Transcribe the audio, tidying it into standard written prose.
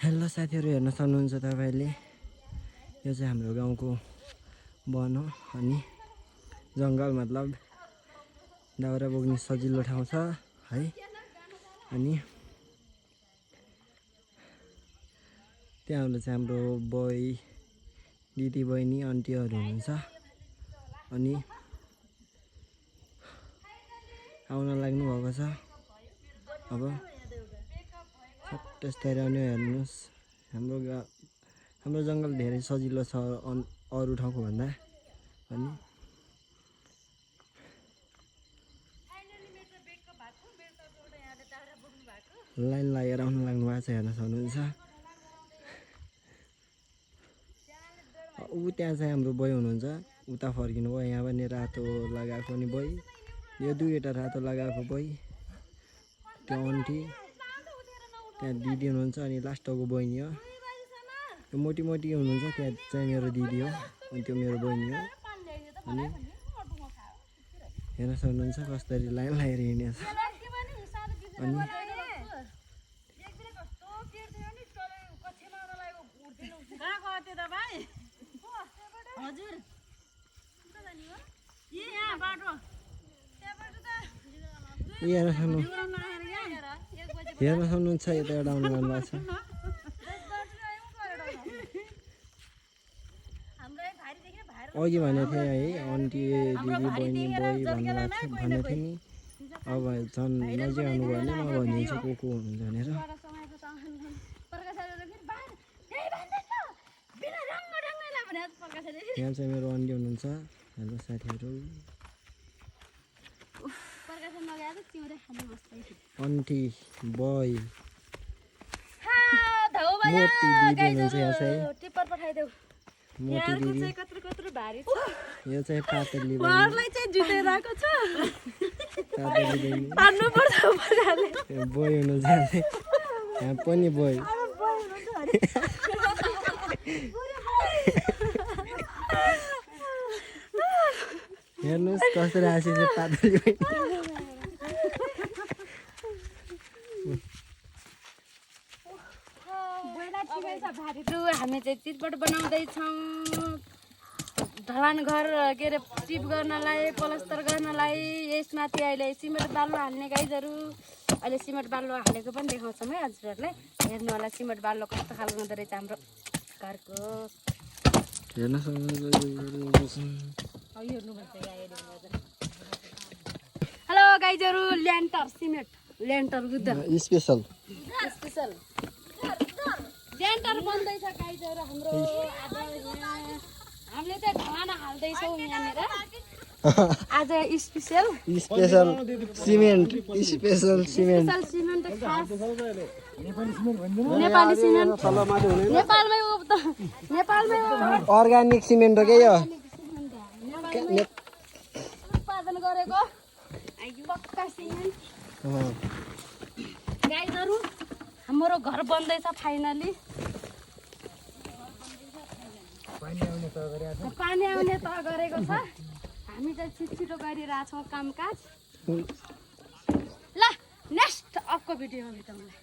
Hello साथीहरू, हेर्न सक्नुहुन्छ तपाईँले, यो चाहिँ हाम्रो गाउँको वन हो। अनि जङ्गल मतलब दाउरा बोक्ने सजिलो ठाउँ छ है। अनि त्यहाँबाट चाहिँ हाम्रो दिदी बहिनी आन्टीहरू हुनुहुन्छ। अनि आउन लाग्नु भएको छ। अब त्यस्तै रहने हेर्नुहोस्, हाम्रो जङ्गल धेरै सजिलो छ अरू ठाउँको भन्दा। अनि लाइन लागेर आउनु लाग्नु भएको छ, हेर्न सक्नुहुन्छ। त्यहाँ चाहिँ हाम्रो बोय हुनुहुन्छ, उता फर्किनु भयो। यहाँ पनि रातो लगाएको नि बोय, यो दुईवटा रातो लगाएको बोय, त्यो आन्टी, त्यहाँ दिदी हुनुहुन्छ। अनि लास्टको बहिनी हो, त्यो मोटी हुनुहुन्छ, त्यहाँ चाहिँ मेरो दिदी हो। अनि त्यो मेरो बहिनी हो। अनि हेर्न सक्नुहुन्छ कसरी लाइन लागेर हिँडेको छ। अनि हेर्न सक्नुहुन्छ यता एउटा आउनु भएको छ। अघि भनेको थिएँ है, आन्टी दिदी बहिनी बोय भनेको थिएँ नि। अब झन् नजिक आउनु भयो भने म भनिदिन्छु को हुनुहुन्छ भनेर। यहाँ चाहिँ मेरो आन्टी हुनुहुन्छ। हेलो साथीहरू, आन्टी बोय मोटी दिदी हुनुहुन्छ। यहाँ चाहिँ मोटी दिदी, यो चाहिँ पातली बोय हुनुहुन्छ। यहाँ पनि बोय। हेर्नुहोस् कसरी आएको छ पातली बोय। हामी चाहिँ चिटपट बनाउँदैछौँ ढलान घर के अरे टिप गर्नलाई, प्लस्टर गर्नलाई। यसमाथि अहिले सिमेन्ट बालु हाल्ने गाइजहरू। अहिले सिमेन्ट बालु हालेको पनि देखाउँछौँ है हजुरहरूलाई। हेर्नु होला सिमेन्ट बालु कस्तो खालको हुँदो रहेछ हाम्रो घरको। हेलो गाइजहरू, ल्यान्टर सिमेन्ट ल्यान्टर स्पेशल ल्यान्टर बन्दैछ गाइजहरू हाम्रो। हामीले चाहिँ ढलान हाल्दैछौँ यहाँनिर आज। स्पेशल सिमेन्ट नेपाली सिमेन्ट नेपालमै अर्ग्यानिक सिमेन्ट हो क्या यो, उत्पादन गरेको पक्का सिमेन्ट। गाइजहरू हाम्रो घर बन्दैछ फाइनली। पानी आउने त गरेको छ। हामी चाहिँ छिटो गरिरहेछौँ कामकाज। ल नेक्स्ट अपको भिडियोमा भेटौँला।